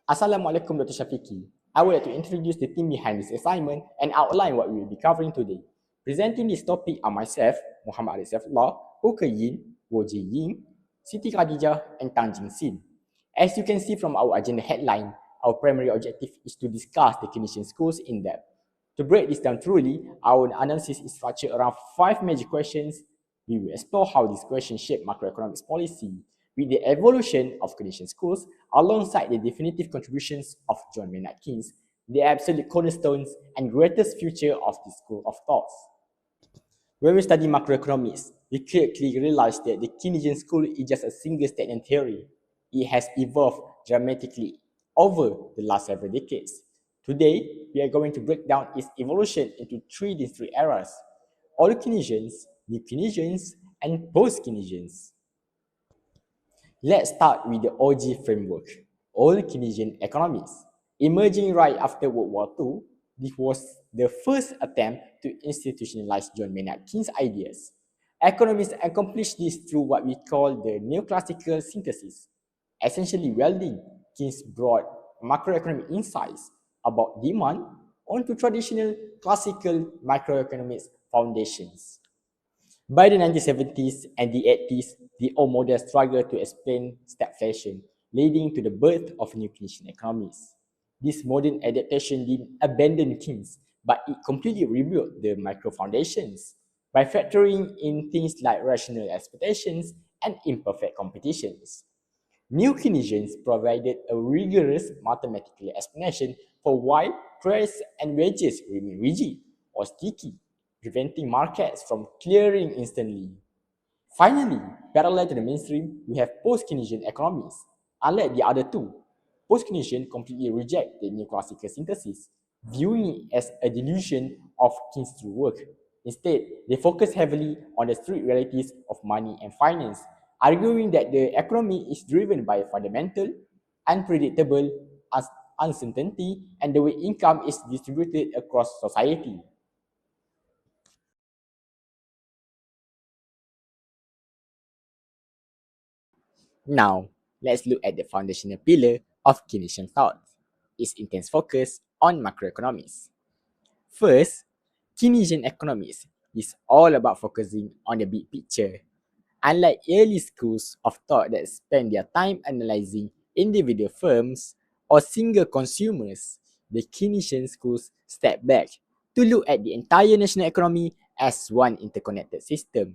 Assalamualaikum Dr. Shafiqi. I would like to introduce the team behind this assignment and outline what we will be covering today. Presenting this topic are myself, Muhammad Arif Saifullah, Ho Ke Yin, Wo Ji Ying, Siti Khadijah, and Tang Jing Sin. As you can see from our agenda headline, our primary objective is to discuss the Keynesian schools in depth. To break this down truly, our analysis is structured around 5 major questions. We will explore how these questions shape macroeconomics policy, with the evolution of Keynesian schools alongside the definitive contributions of John Maynard Keynes, the absolute cornerstones and greatest future of this school of thoughts. When we study macroeconomics, we quickly realize that the Keynesian school is just a single statement theory. It has evolved dramatically over the last several decades. Today, we are going to break down its evolution into 3 distinct eras: Old Keynesians, New Keynesians, and Post-Keynesians. Let's start with the OG framework, Old Keynesian economics. Emerging right after World War II, this was the first attempt to institutionalize John Maynard Keynes' ideas. Economists accomplished this through what we call the neoclassical synthesis. Essentially welding Keynes' broad macroeconomic insights about demand onto traditional classical microeconomics foundations. By the 1970s and the 80s, the old model struggled to explain stagflation, leading to the birth of new Keynesian economies. This modern adaptation didn't abandon Keynes, but it completely rebuilt the micro foundations by factoring in things like rational expectations and imperfect competitions. New Keynesians provided a rigorous mathematical explanation for why price and wages remain rigid or sticky, preventing markets from clearing instantly. Finally, parallel to the mainstream, we have post-Keynesian economies. Unlike the other two, post-Keynesian completely reject the neoclassical synthesis, viewing it as a delusion of Keynes' true work. Instead, they focus heavily on the strict realities of money and finance, arguing that the economy is driven by fundamental, unpredictable uncertainty and the way income is distributed across society. Now, let's look at the foundational pillar of Keynesian thought, its intense focus on macroeconomics. First, Keynesian economics is all about focusing on the big picture. Unlike early schools of thought that spend their time analyzing individual firms or single consumers, the Keynesian schools step back to look at the entire national economy as one interconnected system.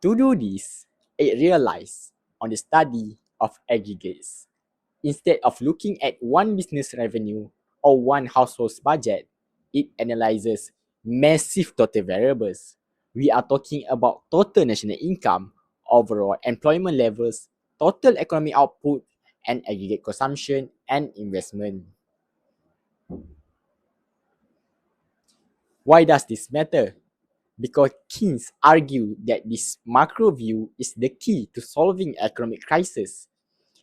To do this, it relies on the study of aggregates. Instead of looking at one business revenue or one household's budget, it analyzes massive total variables. We are talking about total national income, overall employment levels, total economic output, and aggregate consumption and investment. Why does this matter? Because Keynes argued that this macro view is the key to solving economic crisis.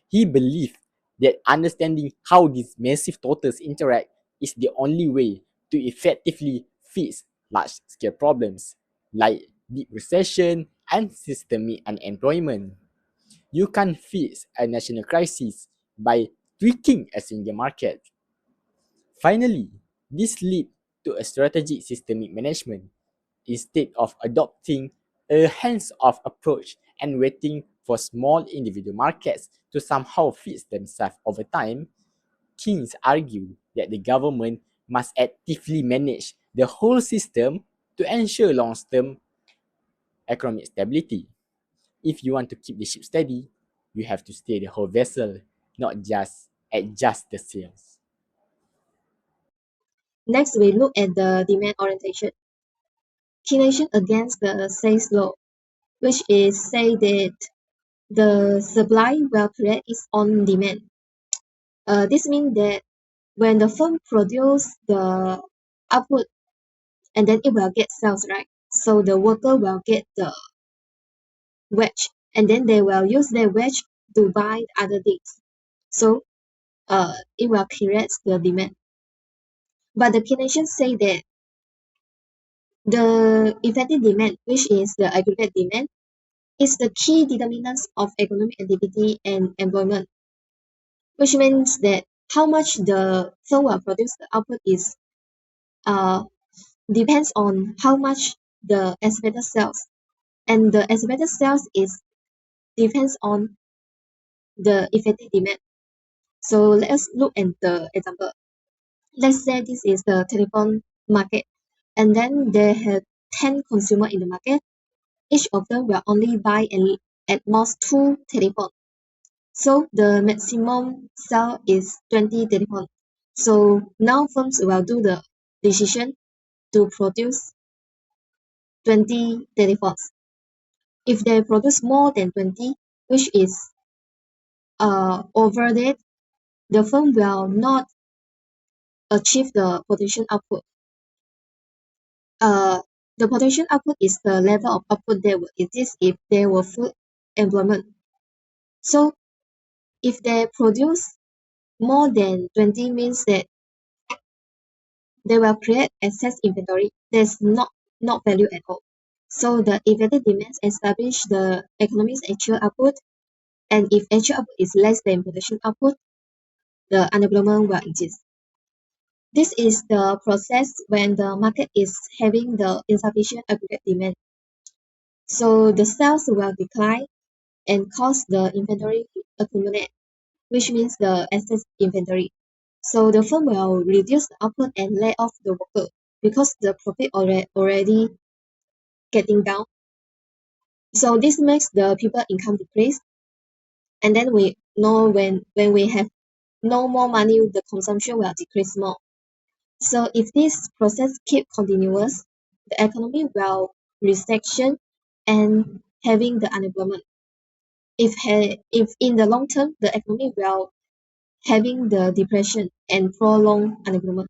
He believed that understanding how these massive totals interact is the only way to effectively fix large-scale problems like deep recession and systemic unemployment. You can't fix a national crisis by tweaking a single market. Finally, this leads to a strategic systemic management. Instead of adopting a hands-off approach and waiting for small individual markets to somehow fix themselves over time, Keynes argued that the government must actively manage the whole system to ensure long-term economic stability. If you want to keep the ship steady, you have to steer the whole vessel, not just adjust the sails. Next, we look at the demand orientation. Keynesian against the sales law, which is say that the supply will create its own demand. This means that when the firm produce the output and then it will get sales, right? So the worker will get the wage and then they will use their wage to buy other things. So it will create the demand. But the Keynesians say that the effective demand, which is the aggregate demand, is the key determinants of economic activity and employment. which means that how much the firm will produce the output is depends on how much the estimated sales, and the estimated sales is depends on the effective demand. So let us look at the example. Let's say this is the telephone market, and then they have 10 consumers in the market. Each of them will only buy at most 2 telephones. So the maximum sale is 20 telephones. So now firms will do the decision to produce 20 telephones. If they produce more than 20, which is over that, the firm will not achieve the potential output. The potential output is the level of output that would exist if there were full employment. So if they produce more than 20 means that they will create excess inventory. There's not value at all. So the effective demands establish the economy's actual output, and if actual output is less than potential output, the unemployment will exist. This is the process when the market is having the insufficient aggregate demand. So the sales will decline and cause the inventory accumulate, which means the excess inventory. So the firm will reduce the output and lay off the worker because the profit already getting down. So this makes the people income decrease. And then we know when we have no more money, the consumption will decrease more. So if this process keep continuous, the economy will recession and having the unemployment. If in the long term, the economy will having the depression and prolonged unemployment.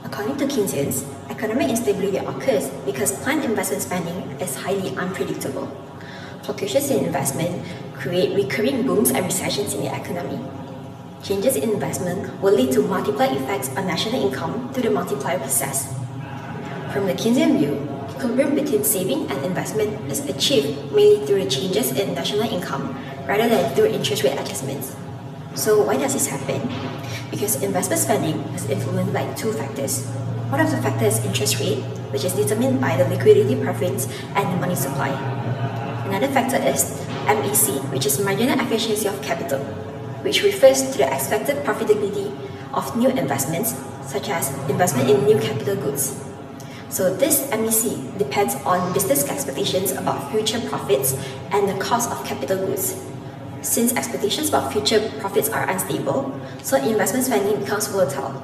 According to Keynesians, economic instability occurs because planned investment spending is highly unpredictable. Fluctuations in investment create recurring booms and recessions in the economy. Changes in investment will lead to multiplier effects on national income through the multiplier process. From the Keynesian view, equilibrium between saving and investment is achieved mainly through the changes in national income rather than through interest rate adjustments. So why does this happen? Because investment spending is influenced by two factors. One of the factors is interest rate, which is determined by the liquidity preference and the money supply. Another factor is MEC, which is marginal efficiency of capital, which refers to the expected profitability of new investments, such as investment in new capital goods. So this MEC depends on business expectations about future profits and the cost of capital goods. Since expectations about future profits are unstable, so investment spending becomes volatile.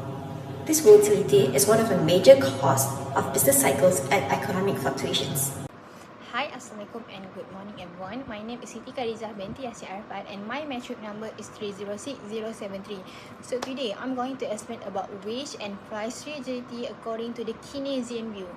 This volatility is one of the major causes of business cycles and economic fluctuations. Hi, Assalamualaikum and good morning everyone. My name is Siti Khadijah binti Yasir Arfan and my metric number is 306073. So today I'm going to explain about wage and price rigidity according to the Keynesian view.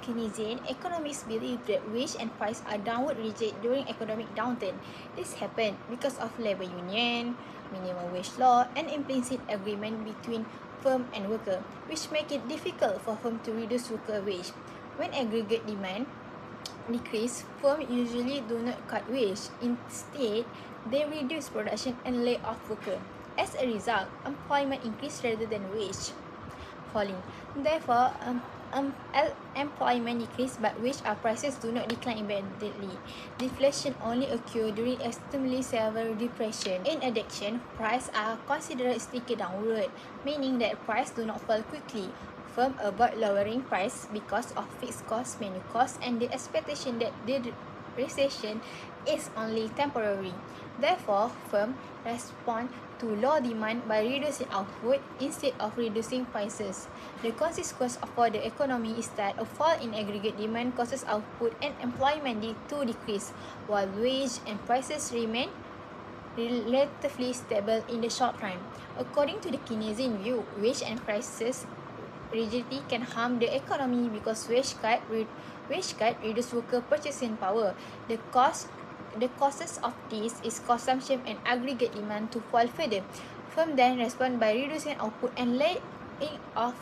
Keynesian economists believe that wage and price are downward rigid during economic downturn. This happened because of labor union, minimum wage law and implicit agreement between firm and worker, which make it difficult for firm to reduce worker wage. When aggregate demand decrease, firms usually do not cut wage. Instead, they reduce production and lay off workers. As a result, employment increase rather than wage falling. Therefore, employment decrease but wage or prices do not decline immediately. Deflation only occurs during extremely severe depression. In addition, prices are considered sticky downward, meaning that prices do not fall quickly. Firms avoid lowering price because of fixed costs, menu costs, and the expectation that the recession is only temporary. Therefore, firms respond to low demand by reducing output instead of reducing prices. The consequence for the economy is that a fall in aggregate demand causes output and employment to decrease, while wage and prices remain relatively stable in the short run. According to the Keynesian view, wage and prices rigidity can harm the economy because wage cut reduce worker purchasing power. The causes of this is consumption and aggregate demand to fall further. Firms then respond by reducing output and laying off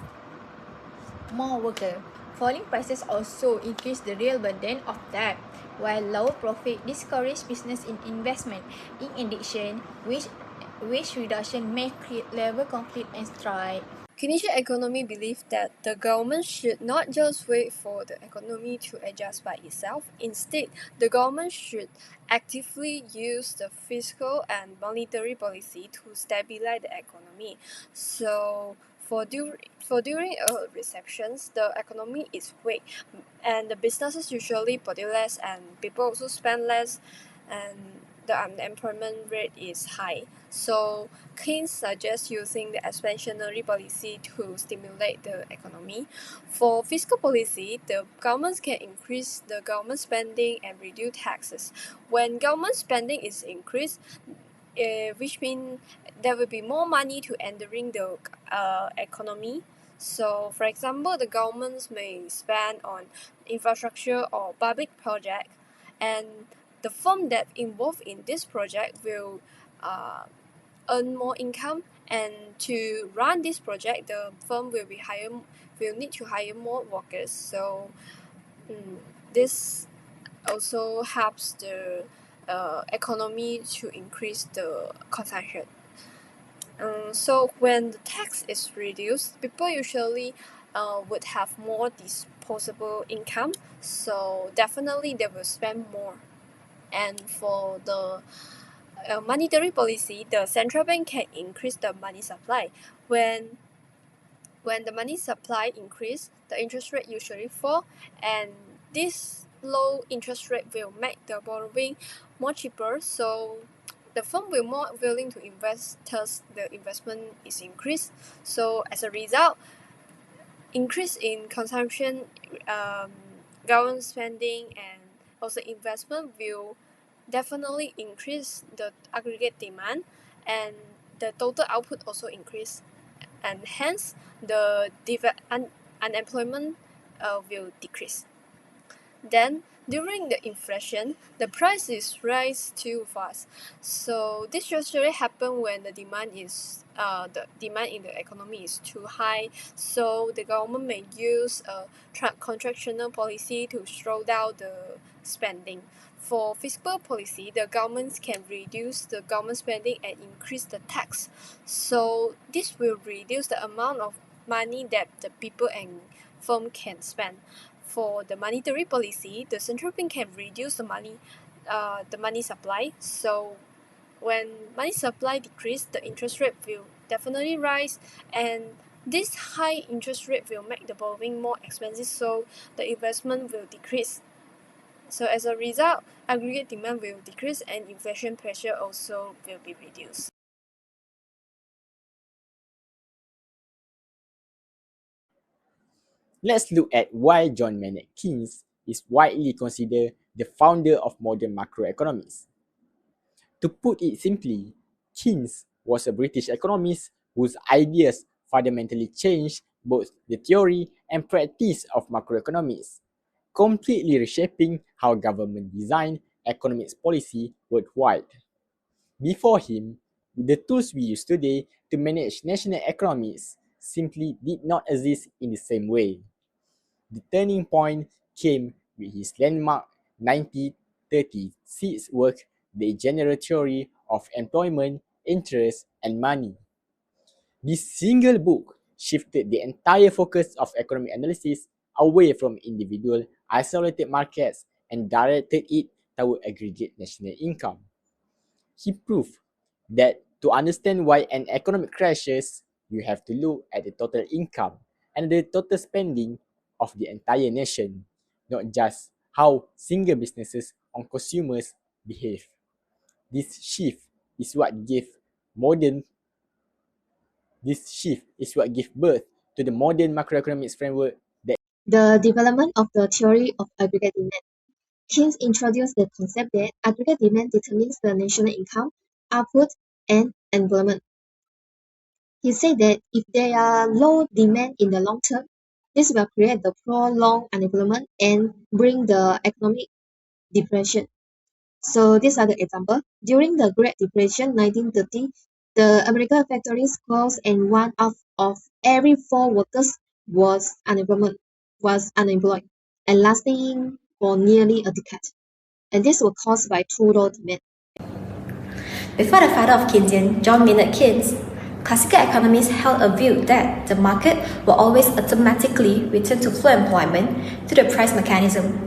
more workers. Falling prices also increase the real burden of debt, while lower profit discourage business in investment. In addition, wage Wage reduction may create labor conflict and strike. Keynesian economy believes that the government should not just wait for the economy to adjust by itself. Instead, the government should actively use the fiscal and monetary policy to stabilize the economy. So, during a recession, the economy is weak, and the businesses usually produce less, and people also spend less, and the unemployment rate is high. So Keynes suggests using the expansionary policy to stimulate the economy. For fiscal policy, the governments can increase the government spending and reduce taxes. When government spending is increased, which means there will be more money to entering the economy. So, for example, the governments may spend on infrastructure or public project, and the firm that involved in this project will earn more income. And to run this project, the firm will need to hire more workers. So this also helps the economy to increase the consumption. So when the tax is reduced, people usually would have more disposable income. So definitely they will spend more. And for the monetary policy, the central bank can increase the money supply. When the money supply increase, the interest rate usually fall, and this low interest rate will make the borrowing more cheaper. So the firm will more willing to invest, thus the investment is increased. So as a result, increase in consumption, government spending, and also investment will definitely increase the aggregate demand, and the total output also increase, and hence the unemployment will decrease. Then during the inflation, the prices rise too fast. So this usually happen when the demand in the economy is too high. So the government may use a contractional policy to slow down the spending. For fiscal policy, the governments can reduce the government spending and increase the tax. So this will reduce the amount of money that the people and firm can spend. For the monetary policy, the central bank can reduce the money supply. So when money supply decrease, the interest rate will definitely rise, and this high interest rate will make the borrowing more expensive, so the investment will decrease. So as a result, aggregate demand will decrease and inflation pressure also will be reduced. Let's look at why John Maynard Keynes is widely considered the founder of modern macroeconomics. To put it simply, Keynes was a British economist whose ideas fundamentally changed both the theory and practice of macroeconomics, completely reshaping how government designed economics policy worldwide. Before him, the tools we use today to manage national economies simply did not exist in the same way. The turning point came with his landmark 1936 work, The General Theory of Employment, Interest, and Money. This single book shifted the entire focus of economic analysis away from individual isolated markets and directed it toward aggregate national income. He proved that to understand why an economic crashes, you have to look at the total income and the total spending of the entire nation, not just how single businesses or consumers behave. This shift is what gave modern birth to the modern macroeconomics framework that The development of the theory of aggregate demand. Keynes introduced the concept that aggregate demand determines the national income, output, and employment. He said that if there are low demand in the long term, this will create the prolonged unemployment and bring the economic depression. So these are the examples. During the Great Depression 1930, the American factories closed and one out of every 4 workers was unemployed and lasting for nearly a decade. And this was caused by too low demand. Before the father of Keynesian, John Maynard Keynes, classical economists held a view that the market will always automatically return to flow employment through the price mechanism.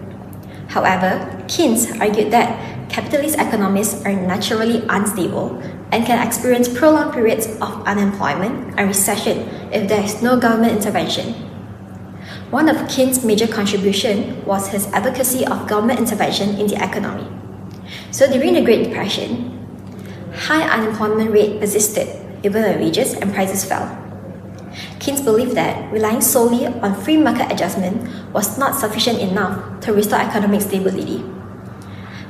However, Keynes argued that capitalist economies are naturally unstable and can experience prolonged periods of unemployment and recession if there is no government intervention. One of Keynes' major contributions was his advocacy of government intervention in the economy. So during the Great Depression, high unemployment rate persisted even when wages and prices fell. Keynes believed that relying solely on free market adjustment was not sufficient enough to restore economic stability.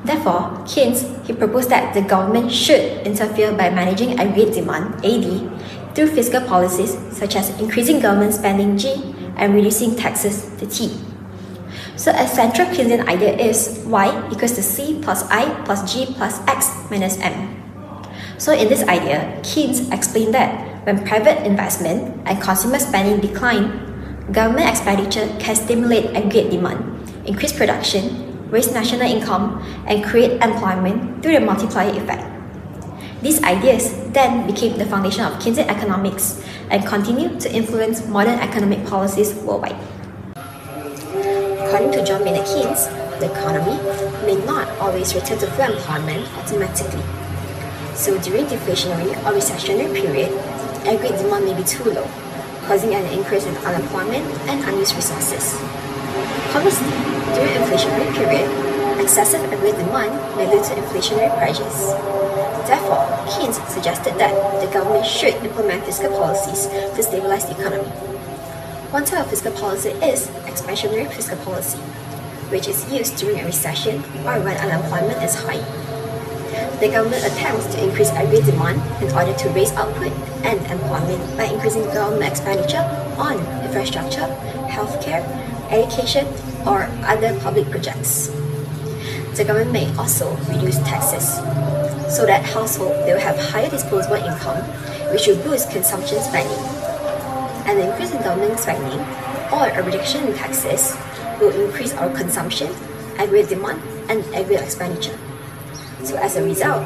Therefore, Keynes proposed that the government should interfere by managing aggregate demand (AD) through fiscal policies such as increasing government spending (G) and reducing taxes (the T). So a central Keynesian idea is Y equals to C plus I plus G plus X minus M. So in this idea, Keynes explained that when private investment and consumer spending decline, government expenditure can stimulate aggregate demand, increase production, raise national income, and create employment through the multiplier effect. These ideas then became the foundation of Keynesian economics and continue to influence modern economic policies worldwide. According to John Maynard Keynes, the economy may not always return to full employment automatically. So during deflationary or recessionary period, aggregate demand may be too low, causing an increase in unemployment and unused resources. Conversely, during inflationary period, excessive aggregate demand may lead to inflationary pressures. Therefore, Keynes suggested that the government should implement fiscal policies to stabilize the economy. One type of fiscal policy is expansionary fiscal policy, which is used during a recession or when unemployment is high. The government attempts to increase aggregate demand in order to raise output and employment by increasing government expenditure on infrastructure, healthcare, education, or other public projects. The government may also reduce taxes so that households will have higher disposable income, which will boost consumption spending. An increase in government spending or a reduction in taxes will increase our consumption, aggregate demand, and aggregate expenditure. So as a result,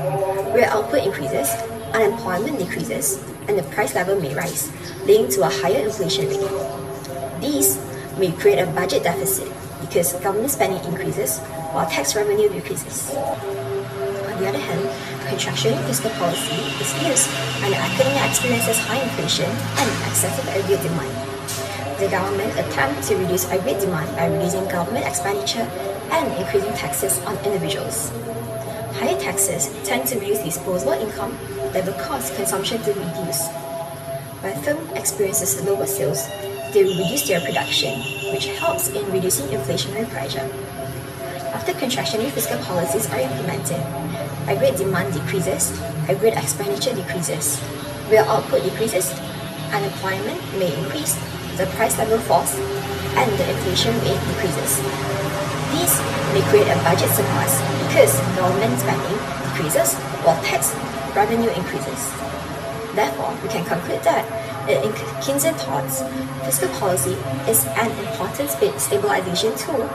real output increases, unemployment decreases, and the price level may rise, leading to a higher inflation rate. These may create a budget deficit because government spending increases while tax revenue decreases. On the other hand, contractionary fiscal policy is used when the economy experiences high inflation and excessive aggregate demand. The government attempts to reduce aggregate demand by reducing government expenditure and increasing taxes on individuals. Higher taxes tend to reduce disposable income that will cause consumption to reduce. When a firm experiences lower sales, they will reduce their production, which helps in reducing inflationary pressure. After contractionary fiscal policies are implemented, aggregate demand decreases, aggregate expenditure decreases, real output decreases, unemployment may increase, the price level falls, and the inflation rate decreases. These may create a budget surplus because government spending decreases while tax revenue increases. Therefore, we can conclude that in Keynesian thoughts, fiscal policy is an important stabilization tool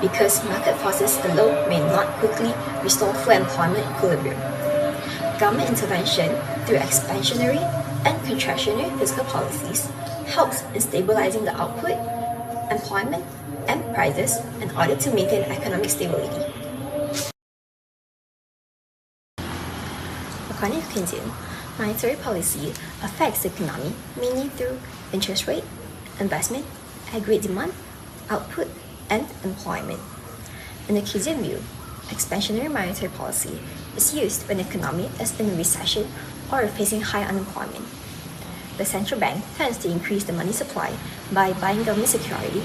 because market forces alone may not quickly restore full employment equilibrium. Government intervention through expansionary and contractionary fiscal policies helps in stabilizing the output, employment, and prices in order to maintain economic stability. According to Keynesian, monetary policy affects the economy mainly through interest rate, investment, aggregate demand, output, and employment. In the Keynesian view, expansionary monetary policy is used when the economy is in a recession or facing high unemployment. The central bank tends to increase the money supply by buying government security,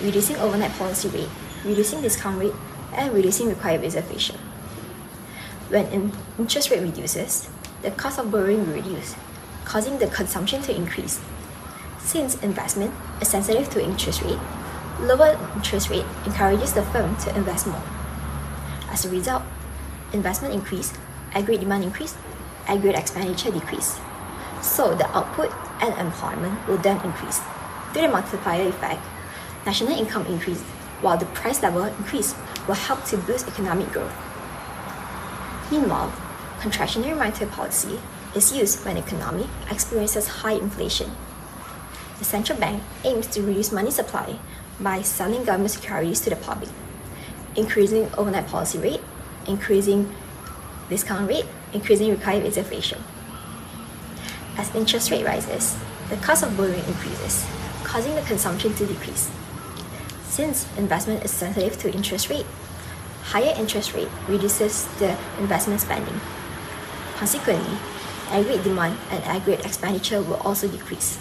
reducing overnight policy rate, reducing discount rate, and reducing required reserve ratio. When interest rate reduces, the cost of borrowing will reduce, causing the consumption to increase. Since investment is sensitive to interest rate, lower interest rate encourages the firm to invest more. As a result, investment increase, aggregate demand increase, aggregate expenditure decrease. So the output and employment will then increase. Through the multiplier effect, national income increase while the price level increase will help to boost economic growth. Meanwhile, Contractionary monetary policy is used when the economy experiences high inflation. The central bank aims to reduce money supply by selling government securities to the public, increasing overnight policy rate, increasing discount rate, increasing required reserve ratio. As interest rate rises, the cost of borrowing increases, causing the consumption to decrease. Since investment is sensitive to interest rate, higher interest rate reduces the investment spending. Consequently, aggregate demand and aggregate expenditure will also decrease.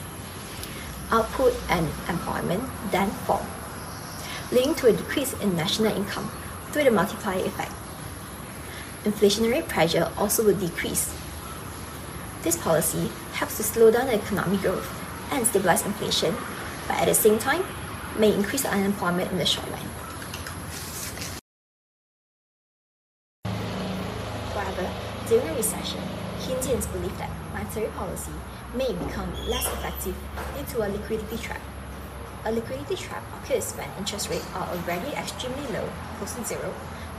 Output and employment then fall, leading to a decrease in national income through the multiplier effect. Inflationary pressure also will decrease. This policy helps to slow down the economic growth and stabilize inflation, but at the same time, may increase unemployment in the short run. However, during a recession, Keynesians believe that monetary policy may become less effective due to a liquidity trap. A liquidity trap occurs when interest rates are already extremely low, close to zero,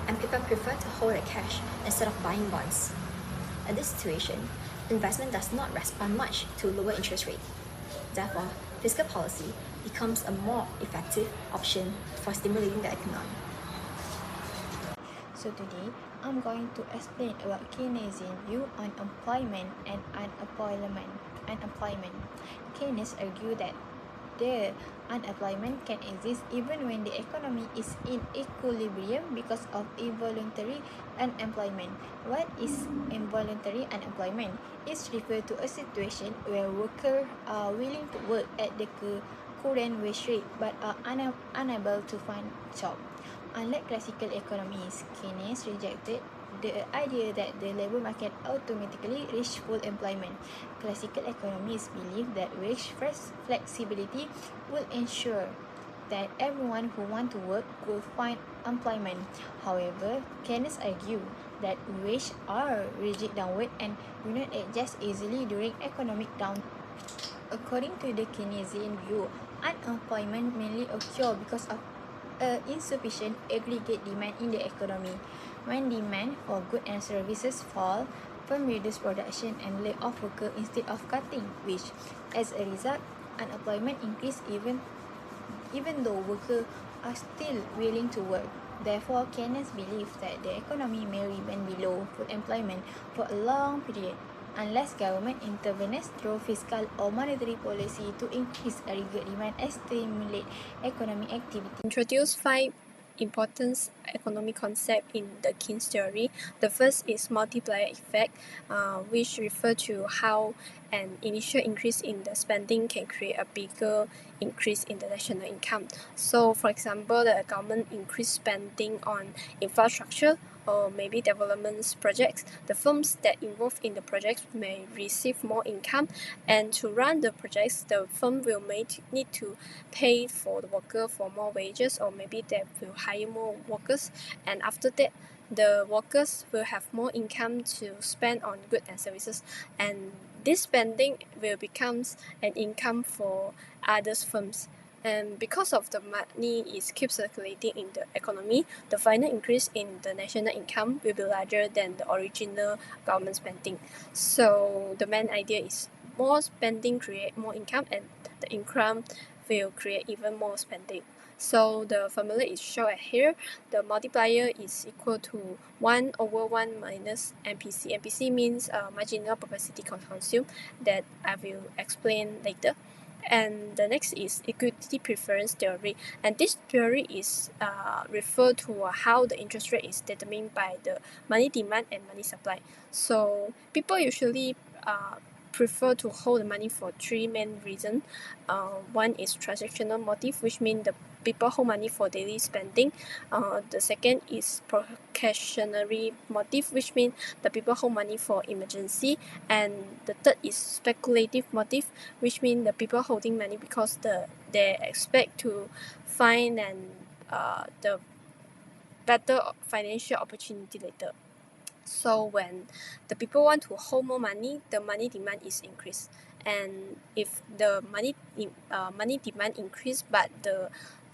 and people prefer to hold their cash instead of buying bonds. In this situation, investment does not respond much to lower interest rate. Therefore, fiscal policy becomes a more effective option for stimulating the economy. So today, I'm going to explain about Keynesian view on employment and unemployment. Keynes argued that the unemployment can exist even when the economy is in equilibrium because of involuntary unemployment. What is involuntary unemployment? It refers to a situation where workers are willing to work at the current wage rate but are unable to find job. Unlike classical economies, Keynes rejected the idea that the labor market automatically reach full employment. Classical economists believe that wage flexibility will ensure that everyone who wants to work will find employment. However, Keynes argued that wages are rigid downward and do not adjust easily during economic down. According to the Keynesian view, unemployment mainly occurs because of insufficient aggregate demand in the economy. When demand for goods and services fall, firms reduce production and lay off workers instead of cutting wages. As a result, unemployment increases even though workers are still willing to work. Therefore, Keynes believes that the economy may remain below full employment for a long period unless government intervenes through fiscal or monetary policy to increase aggregate demand and stimulate economic activity. Introduce 5 important economic concepts in the Keynes theory. The first is multiplier effect, which refers to how an initial increase in the spending can create a bigger increase in the national income. So, for example, the government increase spending on infrastructure or maybe development projects. The firms that involved in the projects may receive more income, and to run the projects, the firm will need to pay for the worker for more wages, or maybe they will hire more workers, and after that the workers will have more income to spend on goods and services, and this spending will become an income for other firms. And because of the money is keep circulating in the economy, the final increase in the national income will be larger than the original government spending. So the main idea is more spending create more income, and the income will create even more spending. So the formula is shown here. The multiplier is equal to 1 over 1 minus MPC. MPC means marginal capacity consumed, that I will explain later. And the next is equity preference theory, and this theory is referred to how the interest rate is determined by the money demand and money supply. So people usually prefer to hold the money for 3 main reasons. One is transactional motive, which means the people hold money for daily spending. The second is precautionary motive, which means the people hold money for emergency. And the third is speculative motive, which means the people holding money because they expect to find the better financial opportunity later. So when the people want to hold more money, the money demand is increased. And if the money demand increase but the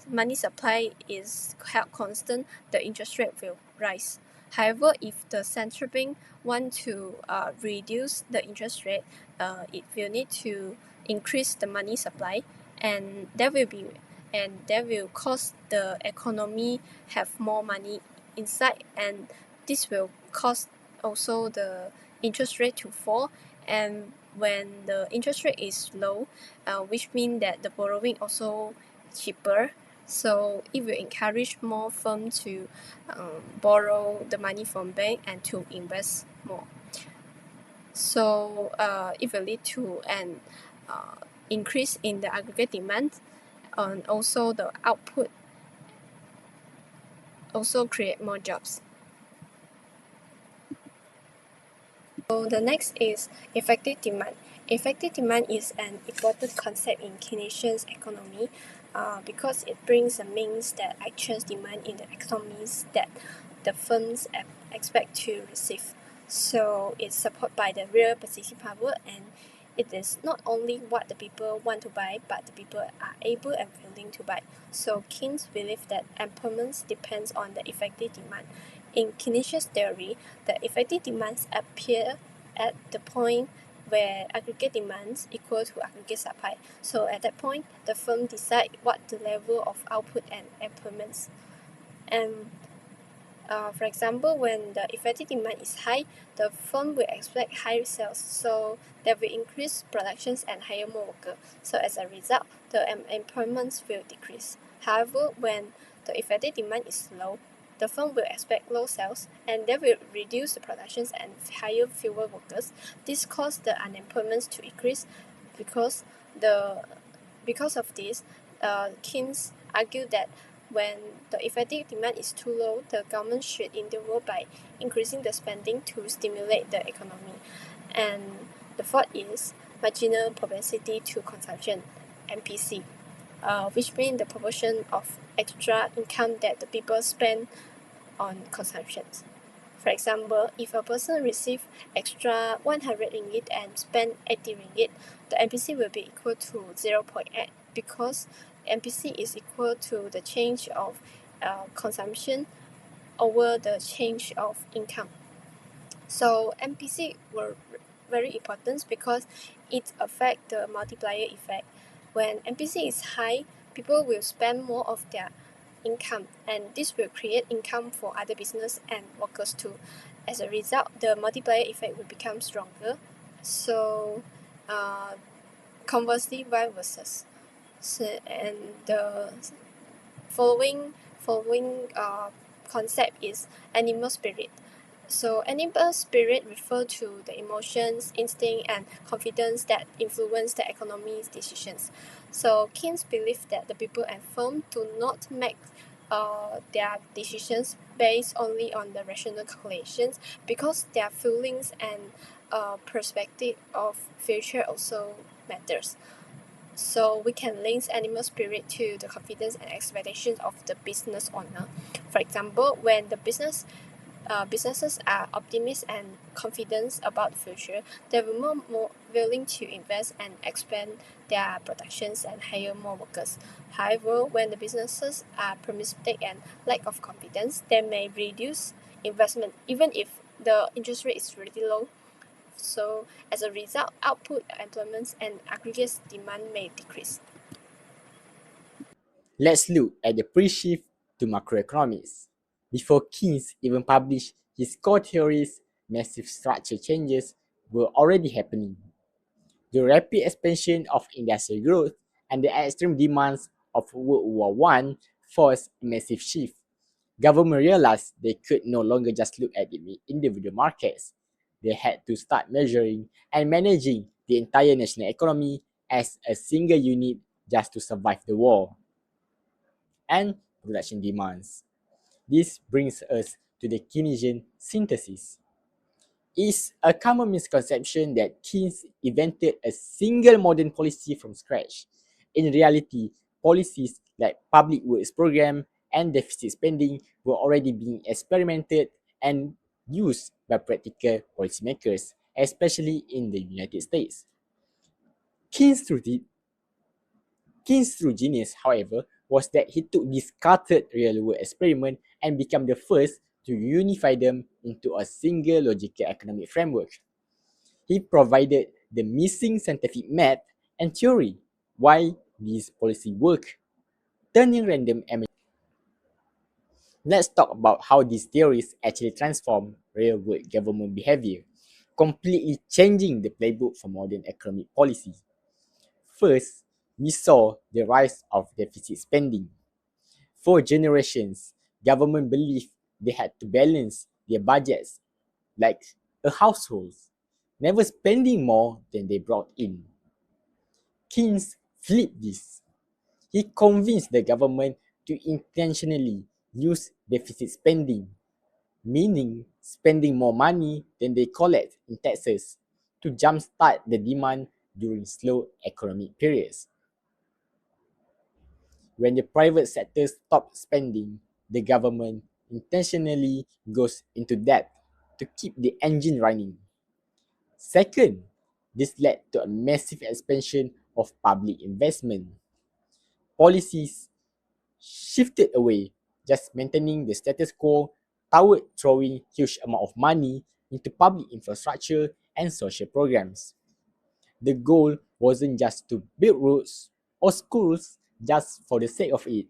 money supply is held constant, the interest rate will rise. However, if the central bank want to reduce the interest rate, it will need to increase the money supply, and that will cause the economy have more money inside, and this will cause also the interest rate to fall. And when the interest rate is low, which means that the borrowing also cheaper, so it will encourage more firms to borrow the money from bank and to invest more. So it will lead to an increase in the aggregate demand, and also the output also create more jobs. So the next is effective demand. Effective demand is an important concept in Keynesian economy because it brings a means that actual demand in the economies that the firms expect to receive. So it's supported by the real purchasing power, and it is not only what the people want to buy, but the people are able and willing to buy. So Keynes believe that employment depends on the effective demand. In Keynesian theory, the effective demands appear at the point where aggregate demands equal to aggregate supply. So at that point, the firm decide what the level of output and employments. And for example, when the effective demand is high, the firm will expect higher sales, so they will increase productions and hire more workers. So as a result, the employment will decrease. However, when the effective demand is low, the firm will expect low sales, and they will reduce the productions and hire fewer workers. This causes the unemployment to increase because of this, Keynes argued that when the effective demand is too low, the government should intervene by increasing the spending to stimulate the economy. And the fourth is marginal propensity to consumption, MPC, which means the proportion of extra income that the people spend on consumptions. For example, if a person receives extra 100 ringgit and spend 80 ringgit, the MPC will be equal to 0.8 because MPC is equal to the change of consumption over the change of income. So MPC were very important because it affects the multiplier effect. When MPC is high, people will spend more of their income, and this will create income for other business and workers too. As a result, the multiplier effect will become stronger. So conversely, vice versa. So, and the following concept is animal spirit. So animal spirit refer to the emotions, instinct, and confidence that influence the economy's decisions. So Keynes believed that the people and firm do not make their decisions based only on the rational calculations because their feelings and perspective of future also matters. So we can link animal spirit to the confidence and expectations of the business owner. For example, when the businesses are optimistic and confident about the future, they will be more willing to invest and expand their productions and hire more workers. However, when the businesses are pessimistic and lack of confidence, they may reduce investment even if the interest rate is really low. So as a result, output, employment, and aggregate demand may decrease. Let's look at the pre-shift to macroeconomics. Before Keynes even published his core theories, massive structure changes were already happening. The rapid expansion of industrial growth and the extreme demands of World War I forced a massive shift. Government realized they could no longer just look at the individual markets. They had to start measuring and managing the entire national economy as a single unit just to survive the war. And production demands. This brings us to the Keynesian synthesis. It's a common misconception that Keynes invented a single modern policy from scratch. In reality, policies like public works program and deficit spending were already being experimented and used by practical policymakers, especially in the United States. Keynes' true genius, however, was that he took this scattered real-world experiment and became the first to unify them into a single logical economic framework. He provided the missing scientific math and theory why this policy worked, turning random emergencies. Let's talk about how these theories actually transform real-world government behavior, completely changing the playbook for modern economic policy. First, we saw the rise of deficit spending. For generations, government believed they had to balance their budgets like a household, never spending more than they brought in. Keynes flipped this. He convinced the government to intentionally use deficit spending, meaning spending more money than they collect in taxes, to jumpstart the demand during slow economic periods. When the private sector stops spending, the government intentionally goes into debt to keep the engine running. Second, this led to a massive expansion of public investment. Policies shifted away just maintaining the status quo toward throwing huge amount of money into public infrastructure and social programs. The goal wasn't just to build roads or schools just for the sake of it,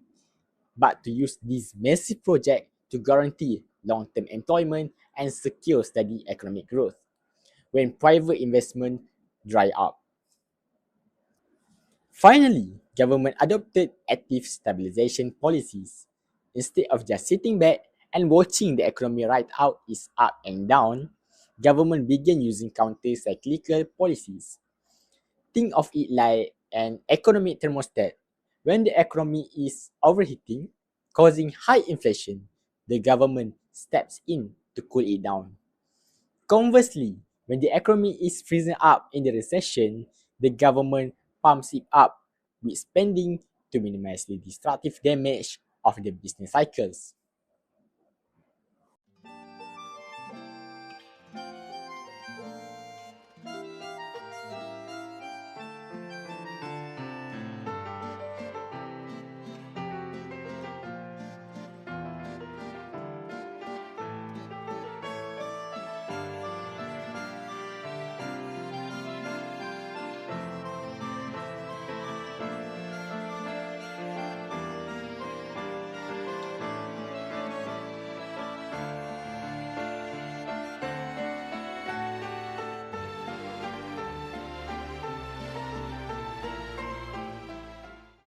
but to use this massive project to guarantee long-term employment and secure steady economic growth when private investment dry up. Finally, government adopted active stabilization policies. Instead of just sitting back and watching the economy ride out its up and down, government began using counter-cyclical policies. Think of it like an economic thermostat. When the economy is overheating, causing high inflation, the government steps in to cool it down. Conversely, when the economy is freezing up in the recession, the government pumps it up with spending to minimize the destructive damage of the business cycles.